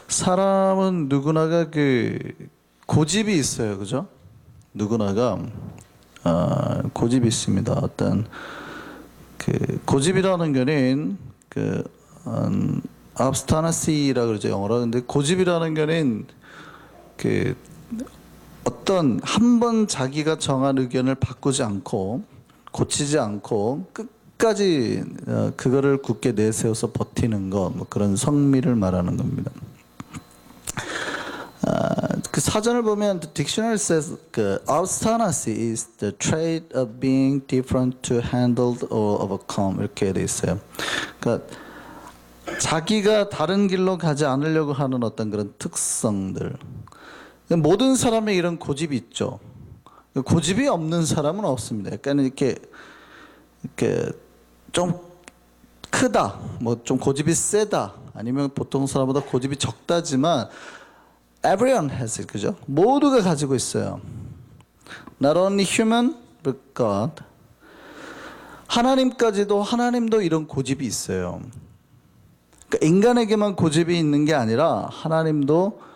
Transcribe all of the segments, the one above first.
사람은 누구나가 그 고집이 있어요, 그죠? 누구나가 고집이 있습니다. 어떤 그 고집이라는 거는 그 obstinacy라 그러죠, 영어로. 근데 고집이라는 거는 그 어떤 한 번 자기가 정한 의견을 바꾸지 않고 고치지 않고 끝까지 그거를 굳게 내세워서 버티는 것, 뭐 그런 성미를 말하는 겁니다. 그 사전을 보면 the dictionary says 그 obstinacy is the trait of being different to handled or overcome 이렇게 돼 있어요. 그러니까 자기가 다른 길로 가지 않으려고 하는 어떤 그런 특성들. 모든 사람의 이런 고집이 있죠. 고집이 없는 사람은 없습니다. 약간 이렇게 좀 크다, 뭐 좀 고집이 세다, 아니면 보통 사람보다 고집이 적다지만 everyone has it, 그죠? 모두가 가지고 있어요. Not only human, but God. 하나님도 이런 고집이 있어요. 그러니까 인간에게만 고집이 있는 게 아니라 하나님도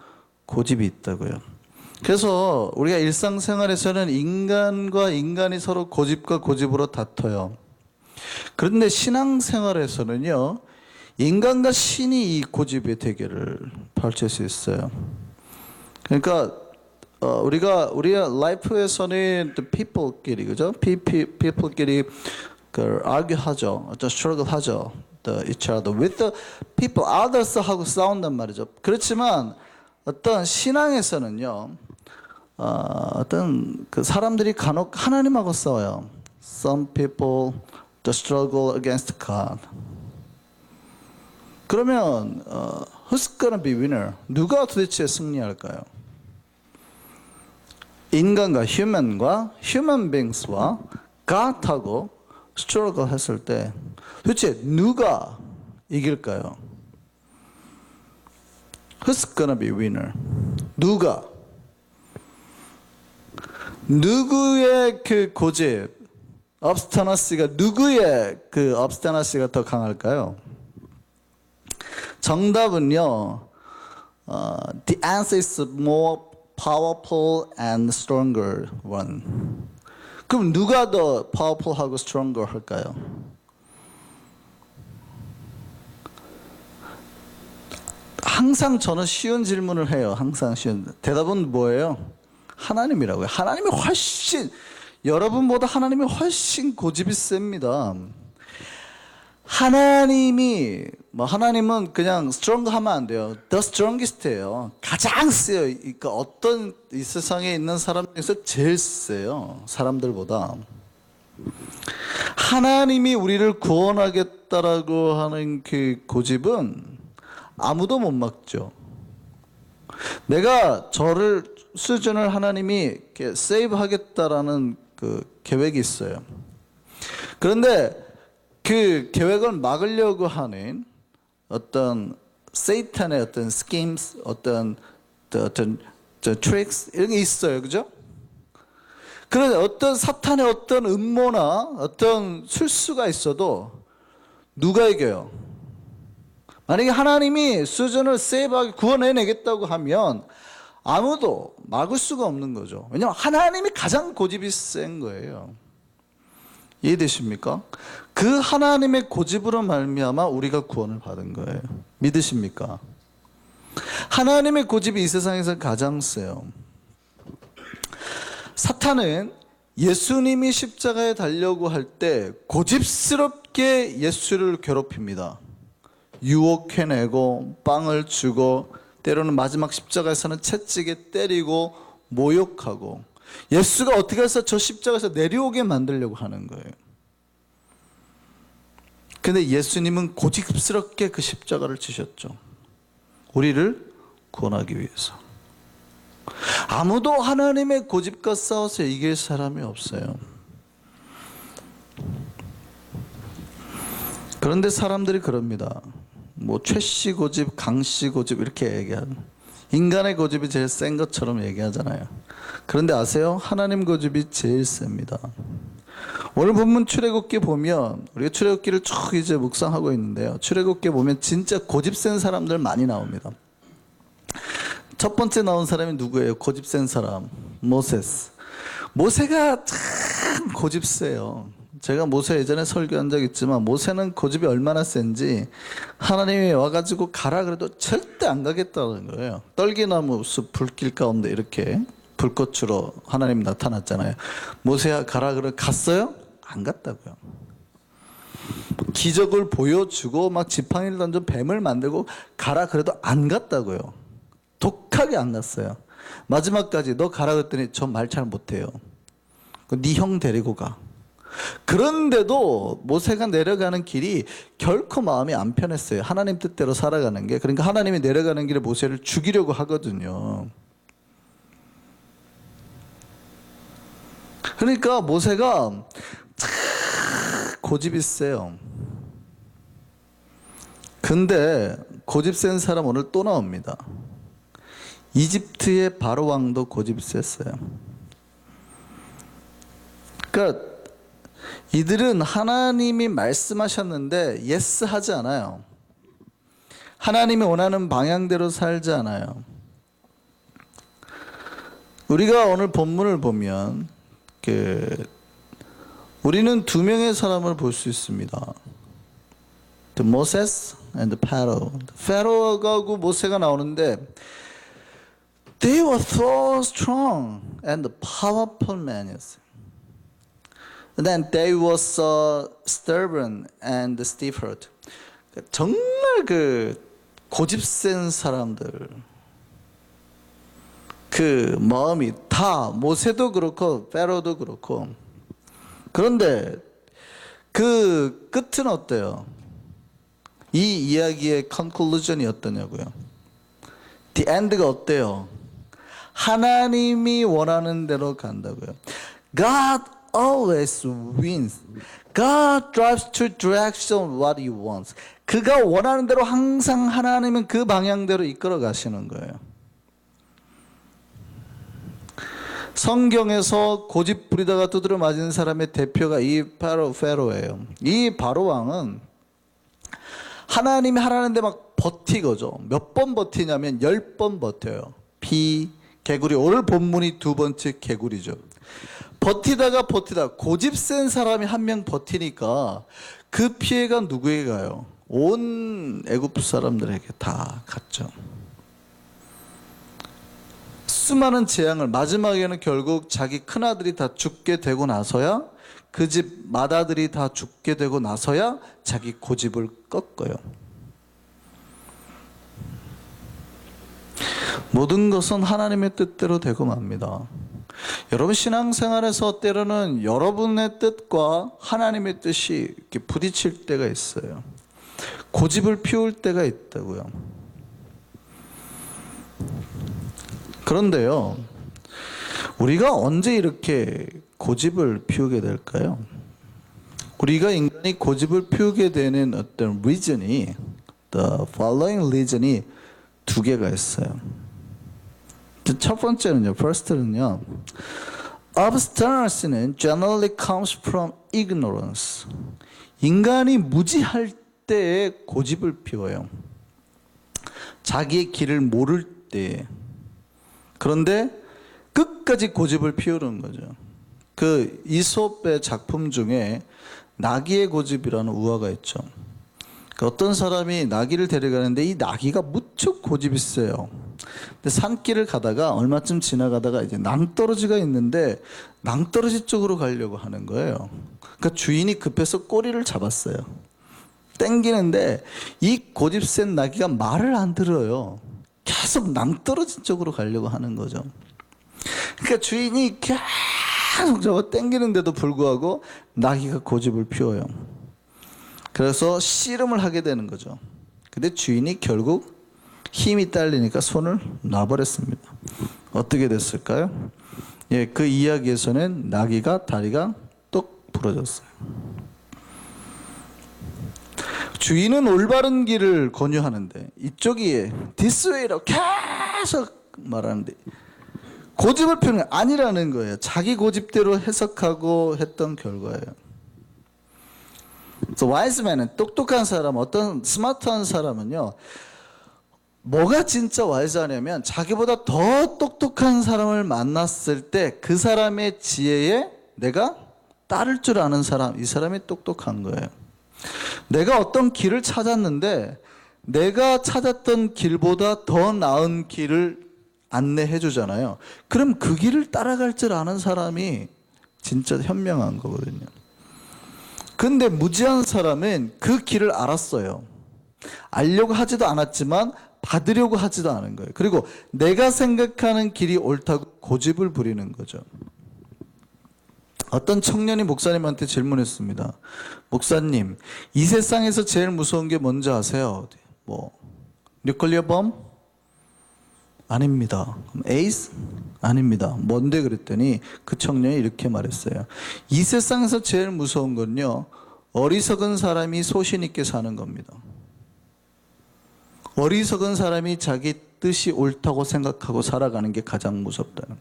고집이 있다고요. 그래서 우리가 일상생활에서는 인간과 인간이 서로 고집과 고집으로 다퉈요. 그런데 신앙생활에서는요, 인간과 신이 이 고집의 대결을 펼칠 수 있어요. 그러니까 우리가 라이프에서는 people끼리, 그죠? people끼리 argue하죠, 어떤 struggle하죠, each other with the people, others 하고 싸운단 말이죠. 그렇지만 어떤 신앙에서는요, 어떤 그 사람들이 간혹 하나님하고 싸워요. Some people the struggle against God. 그러면 who's gonna be winner? 누가 도대체 승리할까요? 인간과 human beings와 God하고 struggle 했을 때 도대체 누가 이길까요? Who's gonna be winner? 누구의 그 고집, obstinacy가 누구의 그 obstinacy가 더 강할까요? 정답은요, the answer is more powerful and stronger one. 그럼 누가 더 powerful하고 stronger 할까요? 항상 저는 쉬운 질문을 해요. 항상 쉬운. 대답은 뭐예요? 하나님이라고요. 여러분보다 하나님이 훨씬 고집이 셉니다. 하나님은 그냥 strong 하면 안 돼요. The strongest예요. 가장 세요. 그러니까 어떤 이 세상에 있는 사람 중에서 제일 세요. 사람들보다. 하나님이 우리를 구원하겠다라고 하는 그 고집은 아무도 못 막죠. 내가 수준을 하나님이 이렇게 세이브 하겠다라는 그 계획이 있어요. 그런데 그 계획을 막으려고 하는 어떤 세이탄의 어떤 schemes, 어떤 tricks 이런 게 있어요. 그죠? 그런데 어떤 사탄의 어떤 음모나 어떤 술수가 있어도 누가 이겨요? 만약에 하나님이 수준을 세이브하게 구원해내겠다고 하면 아무도 막을 수가 없는 거죠. 왜냐하면 하나님이 가장 고집이 센 거예요. 이해되십니까? 그 하나님의 고집으로 말미암아 우리가 구원을 받은 거예요. 믿으십니까? 하나님의 고집이 이 세상에서 가장 세요. 사탄은 예수님이 십자가에 달려고 할 때 고집스럽게 예수를 괴롭힙니다. 유혹해내고 빵을 주고 때로는 마지막 십자가에서는 채찍에 때리고 모욕하고 예수가 어떻게 해서 저 십자가에서 내려오게 만들려고 하는 거예요. 근데 예수님은 고집스럽게 그 십자가를 지셨죠. 우리를 구원하기 위해서. 아무도 하나님의 고집과 싸워서 이길 사람이 없어요. 그런데 사람들이 그럽니다. 뭐 최씨 고집, 강씨 고집 이렇게 얘기하는, 인간의 고집이 제일 센 것처럼 얘기하잖아요. 그런데 아세요? 하나님 고집이 제일 셉니다. 오늘 본문 출애굽기 보면, 우리가 출애굽기를 쭉 이제 묵상하고 있는데요, 출애굽기 보면 진짜 고집 센 사람들 많이 나옵니다. 첫 번째 나온 사람이 누구예요? 고집 센 사람. 모세스. 모세가 참 고집 세요. 제가 모세 예전에 설교한 적 있지만 모세는 고집이 얼마나 센지 하나님이 와가지고 가라 그래도 절대 안 가겠다는 거예요. 떨기나무 숲 불길 가운데 이렇게 불꽃으로 하나님 나타났잖아요. 모세야 가라 그래 갔어요? 안 갔다고요. 기적을 보여주고 막 지팡이를 던져 뱀을 만들고 가라 그래도 안 갔다고요. 독하게 안 갔어요. 마지막까지 너 가라 그랬더니 저 말 잘 못해요. 네 형 데리고 가. 그런데도 모세가 내려가는 길이 결코 마음이 안 편했어요. 하나님 뜻대로 살아가는 게. 그러니까 하나님이 내려가는 길에 모세를 죽이려고 하거든요. 그러니까 모세가 고집이 세요. 근데 고집 센 사람 오늘 또 나옵니다. 이집트의 바로 왕도 고집이 셌어요. 그러니까 이들은 하나님이 말씀하셨는데 예스 하지 않아요. 하나님이 원하는 방향대로 살지 않아요. 우리가 오늘 본문을 보면 우리는 두 명의 사람을 볼 수 있습니다. The Moses and the Pharaoh. 페로하고 모세가 나오는데 they were so strong and powerful men. And then they were so stubborn and stiff-hearted. 정말 고집 센 사람들. 마음이 다 모세도 그렇고 페로도 그렇고. 그런데 그 끝은 어때요? 이 이야기의 컨클루전이 어떠냐고요? The end가 어때요? 하나님이 원하는 대로 간다고요. God always wins. God drives to direction what He wants. 그가 원하는 대로 항상 하나님은 그 방향대로 이끌어 가시는 거예요. 성경에서 고집 부리다가 두드려 맞은 사람의 대표가 이 페로예요. 이 바로 왕은 하나님이 하라는데 막 버티거죠. 몇 번 버티냐면 10번 버텨요. 개구리. 오늘 본문이 두 번째 개구리죠. 버티다가 고집 센 사람이 한 명 버티니까 그 피해가 누구에게 가요? 온 애굽 사람들에게 다 갔죠. 수많은 재앙을 마지막에는 결국 자기 큰아들이 다 죽게 되고 나서야 그 집 맏아들이 다 죽게 되고 나서야 자기 고집을 꺾어요. 모든 것은 하나님의 뜻대로 되고 맙니다. 여러분 신앙생활에서 때로는 여러분의 뜻과 하나님의 뜻이 이렇게 부딪힐 때가 있어요. 고집을 피울 때가 있다고요. 그런데요, 우리가 언제 이렇게 고집을 피우게 될까요? 우리가 인간이 고집을 피우게 되는 어떤 reason이, the following reason이 두 개가 있어요. 첫 번째는요, first는요, obstinacy는 generally comes from ignorance. 인간이 무지할 때에 고집을 피워요. 자기의 길을 모를 때. 그런데 끝까지 고집을 피우는 거죠. 그 이솝의 작품 중에 나귀의 고집이라는 우화가 있죠. 어떤 사람이 나귀를 데려가는데 이 나귀가 무척 고집이 세요. 근데 산길을 가다가 얼마쯤 지나가다가 이제 낭떠러지가 있는데 낭떠러지 쪽으로 가려고 하는 거예요. 그러니까 주인이 급해서 꼬리를 잡았어요. 땡기는데 이 고집 센 나귀가 말을 안 들어요. 계속 낭떠러지 쪽으로 가려고 하는 거죠. 그러니까 주인이 계속 저거 땡기는데도 불구하고 나귀가 고집을 피워요. 그래서 씨름을 하게 되는 거죠. 근데 주인이 결국 힘이 딸리니까 손을 놔버렸습니다. 어떻게 됐을까요? 예, 그 이야기에서는 나귀가 다리가 똑 부러졌어요. 주인은 올바른 길을 권유하는데 이쪽이 this way라고 계속 말하는데 고집을 피우는 게 아니라는 거예요. 자기 고집대로 해석하고 했던 결과예요. 그래서 wise man은 똑똑한 사람, 어떤 스마트한 사람은요, 뭐가 진짜 와이즈하냐면 자기보다 더 똑똑한 사람을 만났을 때 그 사람의 지혜에 내가 따를 줄 아는 사람, 이 사람이 똑똑한 거예요. 내가 어떤 길을 찾았는데 내가 찾았던 길보다 더 나은 길을 안내해 주잖아요. 그럼 그 길을 따라갈 줄 아는 사람이 진짜 현명한 거거든요. 근데 무지한 사람은 그 길을 알았어요. 알려고 하지도 않았지만 받으려고 하지도 않은 거예요. 그리고 내가 생각하는 길이 옳다고 고집을 부리는 거죠. 어떤 청년이 목사님한테 질문했습니다. 목사님, 이 세상에서 제일 무서운 게 뭔지 아세요? 뉴클리어 범? 아닙니다. 에이스? 아닙니다. 뭔데 그랬더니 그 청년이 이렇게 말했어요. 이 세상에서 제일 무서운 건요, 어리석은 사람이 소신 있게 사는 겁니다. 어리석은 사람이 자기 뜻이 옳다고 생각하고 살아가는 게 가장 무섭다는.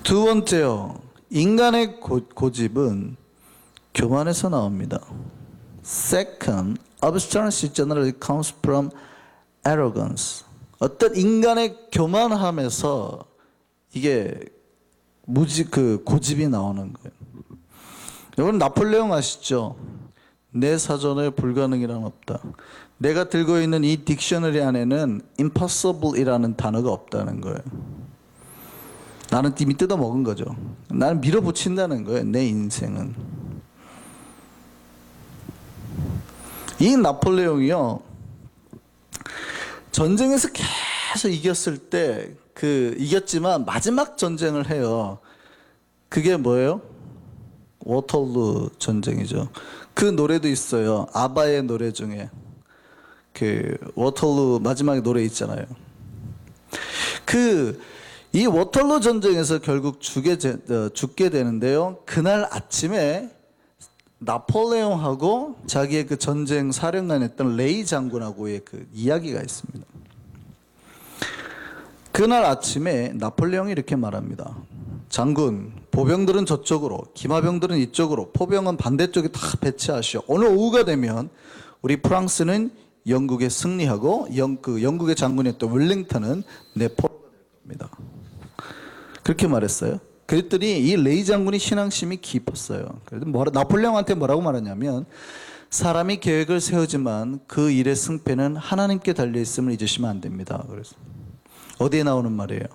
두 번째요, 인간의 고집은 교만에서 나옵니다. Second, obstinacy generally comes from arrogance. 어떤 인간의 교만함에서 이게 고집이 나오는 거예요. 여러분 나폴레옹 아시죠? 내 사전에 불가능이란 없다. 내가 들고 있는 이 딕셔너리 안에는 impossible이라는 단어가 없다는 거예요. 나는 이미 뜯어먹은 거죠. 나는 밀어붙인다는 거예요. 내 인생은. 이 나폴레옹이요, 전쟁에서 계속 이겼을 때 이겼지만 마지막 전쟁을 해요. 그게 뭐예요? 워털루 전쟁이죠. 그 노래도 있어요. 아바의 노래 중에 워털루 마지막에 노래 있잖아요. 이 워털루 전쟁에서 결국 죽게 되는데요. 그날 아침에 나폴레옹하고 자기의 그 전쟁 사령관이었던 레이 장군하고의 그 이야기가 있습니다. 그날 아침에 나폴레옹이 이렇게 말합니다. 장군, 보병들은 저쪽으로, 기마병들은 이쪽으로, 포병은 반대쪽에 다 배치하시오. 오늘 오후가 되면 우리 프랑스는 영국에 승리하고 영국의 장군이었던 웰링턴은 네포가 될 겁니다. 그렇게 말했어요. 그랬더니 이 레이 장군이 신앙심이 깊었어요. 그래도 나폴레옹한테 뭐라고 말하냐면, 사람이 계획을 세우지만 그 일의 승패는 하나님께 달려 있음을 잊으시면 안 됩니다. 그래서 어디에 나오는 말이에요?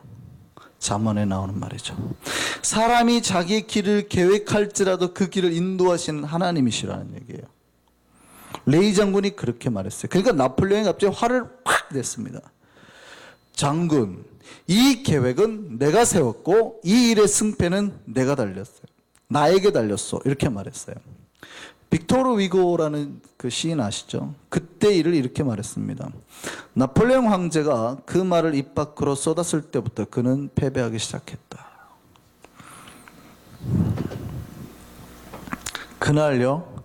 잠언에 나오는 말이죠. 사람이 자기 길을 계획할지라도 그 길을 인도하시는 하나님이시라는 얘기예요. 레이 장군이 그렇게 말했어요. 그러니까 나폴레옹이 갑자기 화를 팍 냈습니다. 장군, 이 계획은 내가 세웠고 이 일의 승패는 내가 달렸어요. 나에게 달렸어. 이렇게 말했어요. 빅토르 위고라는 그 시인 아시죠? 그때 일을 이렇게 말했습니다. 나폴레옹 황제가 그 말을 입 밖으로 쏟았을 때부터 그는 패배하기 시작했다. 그날요,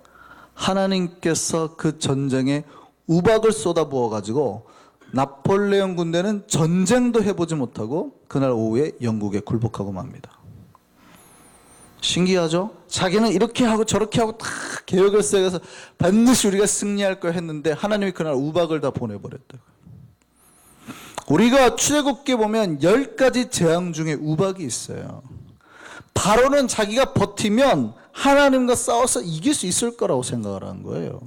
하나님께서 그 전쟁에 우박을 쏟아부어 가지고 나폴레옹 군대는 전쟁도 해보지 못하고 그날 오후에 영국에 굴복하고 맙니다. 신기하죠? 자기는 이렇게 하고 저렇게 하고 다 계획을 세워서 반드시 우리가 승리할 거 했는데 하나님이 그날 우박을 다 보내버렸다고요. 우리가 출애굽기에 보면 10가지 재앙 중에 우박이 있어요. 바로는 자기가 버티면 하나님과 싸워서 이길 수 있을 거라고 생각을 한 거예요.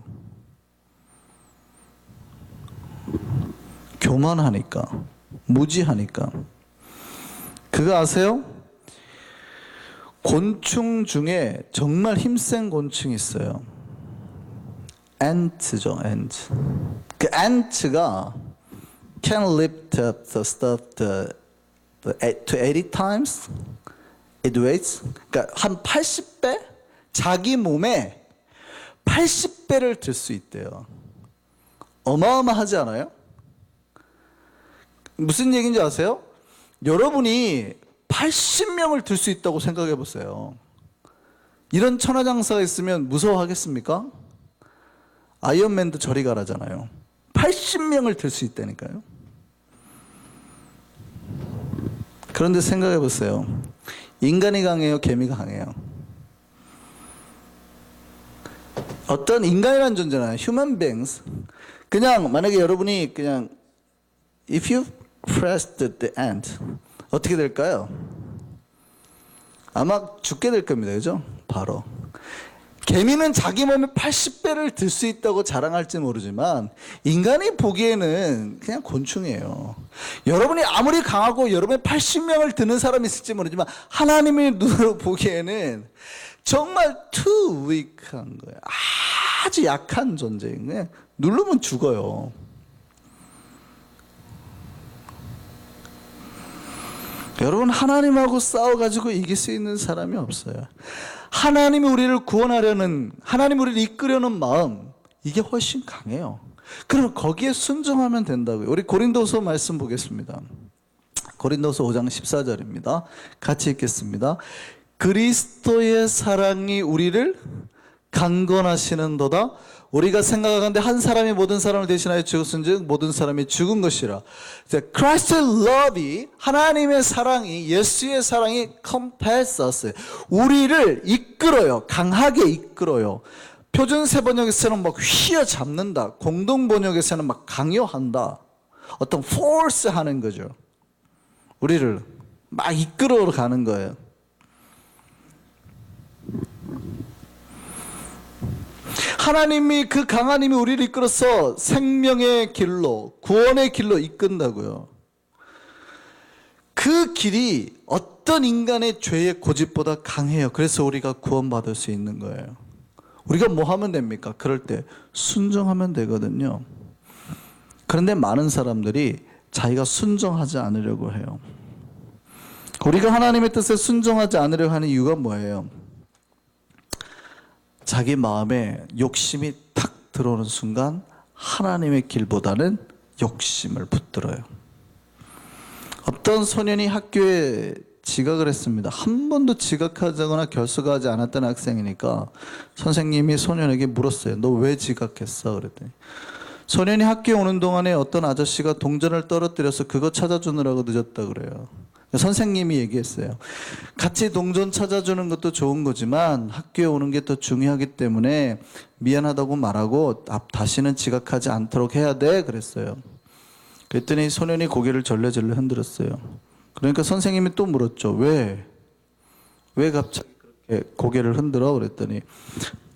교만하니까, 무지하니까. 그거 아세요? 곤충 중에 정말 힘센 곤충이 있어요. ant죠, ant. 그 ant가 can lift up the stuff to 80 times it weighs. 그러니까 한 80배? 자기 몸에 80배를 들 수 있대요. 어마어마하지 않아요? 무슨 얘기인지 아세요? 여러분이 80명을 들 수 있다고 생각해 보세요. 이런 천하장사가 있으면 무서워하겠습니까? 아이언맨도 저리 가라잖아요. 80명을 들 수 있다니까요. 그런데 생각해 보세요. 인간이 강해요? 개미가 강해요? 어떤 인간이라는 존재는 human beings. 그냥 만약에 여러분이 그냥 if you pressed the end 어떻게 될까요? 아마 죽게 될 겁니다. 그죠? 바로. 개미는 자기 몸에 80배를 들 수 있다고 자랑할지 모르지만 인간이 보기에는 그냥 곤충이에요. 여러분이 아무리 강하고 여러분의 80명을 드는 사람이 있을지 모르지만 하나님의 눈으로 보기에는 정말 too weak한 거예요. 아주 약한 존재인 거예요. 누르면 죽어요. 여러분, 하나님하고 싸워가지고 이길 수 있는 사람이 없어요. 하나님이 우리를 구원하려는, 하나님이 우리를 이끌려는 마음, 이게 훨씬 강해요. 그럼 거기에 순종하면 된다고요. 우리 고린도서 말씀 보겠습니다. 고린도서 5장 14절입니다. 같이 읽겠습니다. 그리스도의 사랑이 우리를 강건하시는도다. 우리가 생각하건대 한 사람이 모든 사람을 대신하여 죽었은즉 모든 사람이 죽은 것이라. Christ's love이, 하나님의 사랑이, 예수의 사랑이 compels us, 우리를 이끌어요. 강하게 이끌어요. 표준 세번역에서는 막 휘어잡는다. 공동 번역에서는 막 강요한다. 어떤 force 하는 거죠. 우리를 막 이끌어 가는 거예요. 하나님이, 그 강한 힘이 우리를 이끌어서 생명의 길로, 구원의 길로 이끈다고요. 그 길이 어떤 인간의 죄의 고집보다 강해요. 그래서 우리가 구원받을 수 있는 거예요. 우리가 뭐 하면 됩니까? 그럴 때 순종하면 되거든요. 그런데 많은 사람들이 자기가 순종하지 않으려고 해요. 우리가 하나님의 뜻에 순종하지 않으려고 하는 이유가 뭐예요? 자기 마음에 욕심이 탁 들어오는 순간 하나님의 길보다는 욕심을 붙들어요. 어떤 소년이 학교에 지각을 했습니다. 한 번도 지각하거나 결석하지 않았던 학생이니까 선생님이 소년에게 물었어요. 너 왜 지각했어? 그랬더니 소년이 학교에 오는 동안에 어떤 아저씨가 동전을 떨어뜨려서 그거 찾아주느라고 늦었다 그래요. 선생님이 얘기했어요. 같이 동전 찾아주는 것도 좋은 거지만 학교에 오는 게 더 중요하기 때문에 미안하다고 말하고 다시는 지각하지 않도록 해야 돼 그랬어요. 그랬더니 소년이 고개를 절레절레 흔들었어요. 그러니까 선생님이 또 물었죠. 왜 갑자기 그렇게 고개를 흔들어? 그랬더니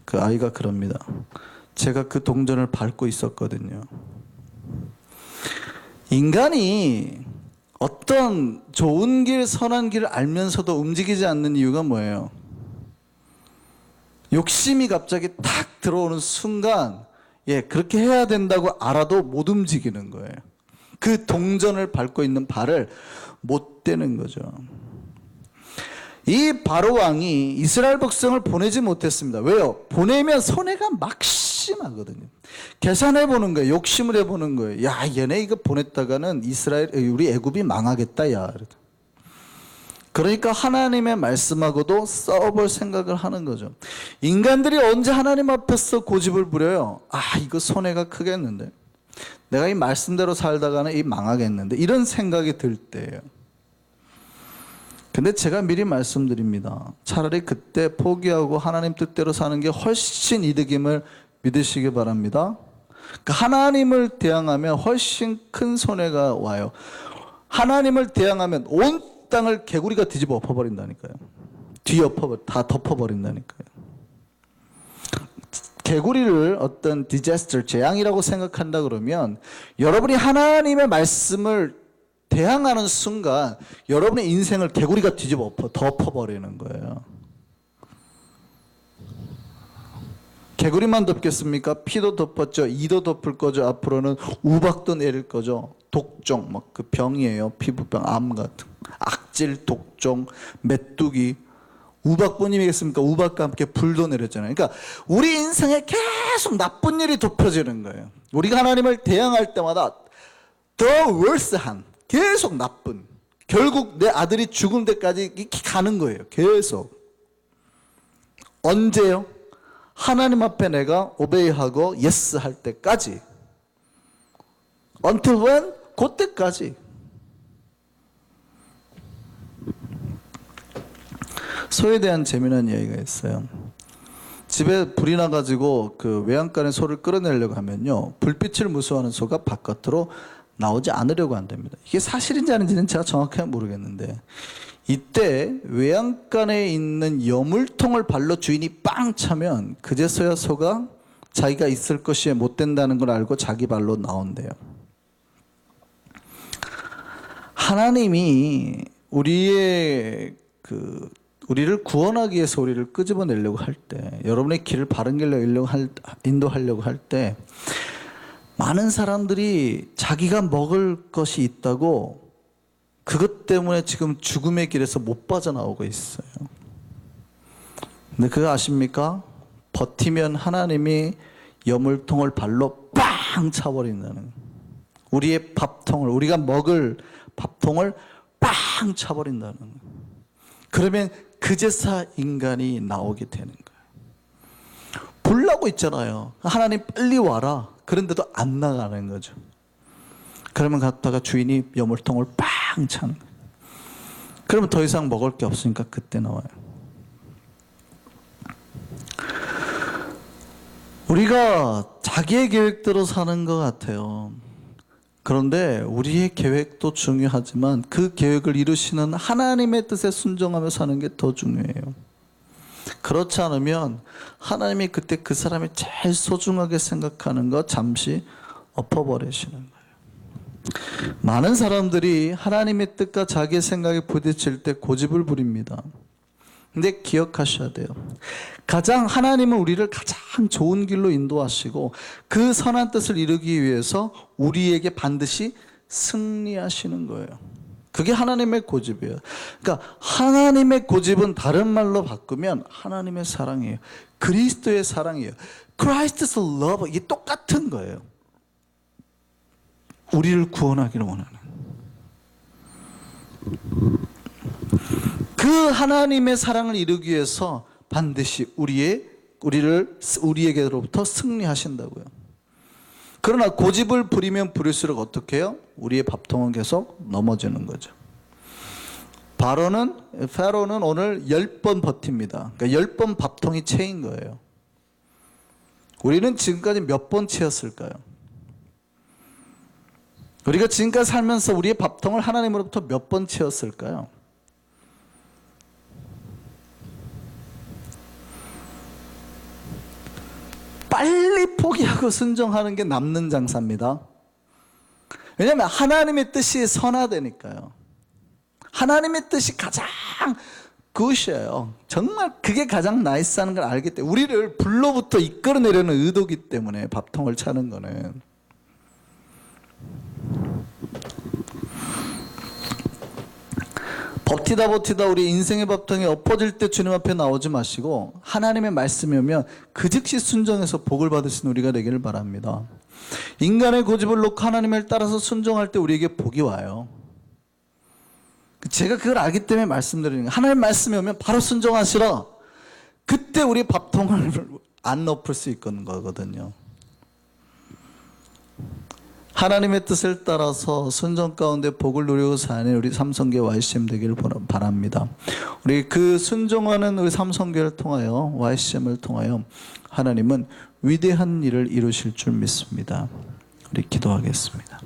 그 아이가 그럽니다. 제가 그 동전을 밟고 있었거든요. 인간이 어떤 좋은 길, 선한 길을 알면서도 움직이지 않는 이유가 뭐예요? 욕심이 갑자기 탁 들어오는 순간, 그렇게 해야 된다고 알아도 못 움직이는 거예요. 그 동전을 밟고 있는 발을 못 떼는 거죠. 이 바로 왕이 이스라엘 백성을 보내지 못했습니다. 왜요? 보내면 손해가 막심하거든요. 계산해 보는 거예요. 욕심을 해보는 거예요. 야, 얘네 이거 보냈다가는 우리 애굽이 망하겠다, 야. 그러니까 하나님의 말씀하고도 싸워볼 생각을 하는 거죠. 인간들이 언제 하나님 앞에서 고집을 부려요? 이거 손해가 크겠는데. 내가 이 말씀대로 살다가는 이 망하겠는데. 이런 생각이 들 때예요. 근데 제가 미리 말씀드립니다. 차라리 그때 포기하고 하나님 뜻대로 사는 게 훨씬 이득임을 믿으시기 바랍니다. 그러니까 하나님을 대항하면 훨씬 큰 손해가 와요. 하나님을 대항하면 온 땅을 개구리가 뒤집어 엎어버린다니까요. 다 덮어버린다니까요. 개구리를 어떤 디자스터, 재앙이라고 생각한다 그러면 여러분이 하나님의 말씀을 대항하는 순간 여러분의 인생을 개구리가 뒤집어 덮어버리는 거예요. 개구리만 덮겠습니까? 피도 덮었죠. 이도 덮을 거죠. 앞으로는 우박도 내릴 거죠. 독종, 막 그 병이에요. 피부병, 암 같은. 악질, 독종, 메뚜기. 우박뿐이겠습니까? 우박과 함께 불도 내렸잖아요. 그러니까 우리 인생에 계속 나쁜 일이 덮여지는 거예요. 우리가 하나님을 대항할 때마다 더 worse한, 계속 나쁜, 결국 내 아들이 죽은 데까지 이렇게 가는 거예요. 계속. 언제요? 하나님 앞에 내가 오베이하고 yes 할 때까지. Until when? 그때까지. 소에 대한 재미난 이야기가 있어요. 집에 불이 나가지고 그 외양간의 소를 끌어내려고 하면요, 불빛을 무서워하는 소가 바깥으로 나오지 않으려고 한답니다. 이게 사실인지 아닌지는 제가 정확하게 모르겠는데, 이때 외양간에 있는 여물통을 발로 주인이 빵 차면 그제서야 소가 자기가 있을 것이 못 된다는 걸 알고 자기 발로 나온대요. 하나님이 우리를 구원하기 위해서 우리를 끄집어내려고 할 때, 여러분의 길을 바른 길로 인도하려고 할 때, 많은 사람들이 자기가 먹을 것이 있다고 그것 때문에 지금 죽음의 길에서 못 빠져나오고 있어요. 근데 그거 아십니까? 버티면 하나님이 여물통을 발로 빵 차버린다는, 우리의 밥통을, 우리가 먹을 밥통을 빵 차버린다는 거예요. 그러면 그제서 인간이 나오게 되는 거예요. 불 나고 있잖아요. 하나님 빨리 와라. 그런데도 안 나가는 거죠. 그러면 갔다가 주인이 여물통을 빵 차는 거예요. 그러면 더 이상 먹을 게 없으니까 그때 나와요. 우리가 자기의 계획대로 사는 것 같아요. 그런데 우리의 계획도 중요하지만 그 계획을 이루시는 하나님의 뜻에 순종하며 사는 게 더 중요해요. 그렇지 않으면 하나님이 그때 그 사람이 제일 소중하게 생각하는 거 잠시 엎어버리시는 거예요. 많은 사람들이 하나님의 뜻과 자기의 생각에 부딪힐 때 고집을 부립니다. 근데 기억하셔야 돼요. 하나님은 우리를 가장 좋은 길로 인도하시고 그 선한 뜻을 이루기 위해서 우리에게 반드시 승리하시는 거예요. 그게 하나님의 고집이에요. 그러니까 하나님의 고집은 다른 말로 바꾸면 하나님의 사랑이에요. 그리스도의 사랑이에요. Christ's love, 이게 똑같은 거예요. 우리를 구원하기를 원하는. 그 하나님의 사랑을 이루기 위해서 반드시 우리에게로부터 승리하신다고요. 그러나 고집을 부리면 부릴수록 어떻게 해요? 우리의 밥통은 계속 넘어지는 거죠. 파로는 오늘 10번 버팁니다. 그러니까 10번 밥통이 채인 거예요. 우리는 지금까지 몇 번 채였을까요? 우리가 지금까지 살면서 우리의 밥통을 하나님으로부터 몇 번 채웠을까요? 빨리 포기하고 순종하는 게 남는 장사입니다. 왜냐하면 하나님의 뜻이 선하다니까요. 하나님의 뜻이 가장 굿이에요. 정말 그게 가장 나이스한 걸 알기 때문에, 우리를 불로부터 이끌어내려는 의도기 때문에 밥통을 차는 거는. 버티다 우리 인생의 밥통이 엎어질 때 주님 앞에 나오지 마시고 하나님의 말씀이 오면 그 즉시 순종해서 복을 받으신 우리가 되기를 바랍니다. 인간의 고집을 놓고 하나님을 따라서 순종할 때 우리에게 복이 와요. 제가 그걸 알기 때문에 말씀드리는 거예요. 하나님 말씀이 오면 바로 순종하시라. 그때 우리 밥통을 안 엎을 수 있는 거거든요. 하나님의 뜻을 따라서 순종 가운데 복을 누리고 사는 우리 삼성교회 YCM 되기를 바랍니다. 우리 그 순종하는 우리 삼성교회를 통하여, YCM을 통하여 하나님은 위대한 일을 이루실 줄 믿습니다. 우리 기도하겠습니다.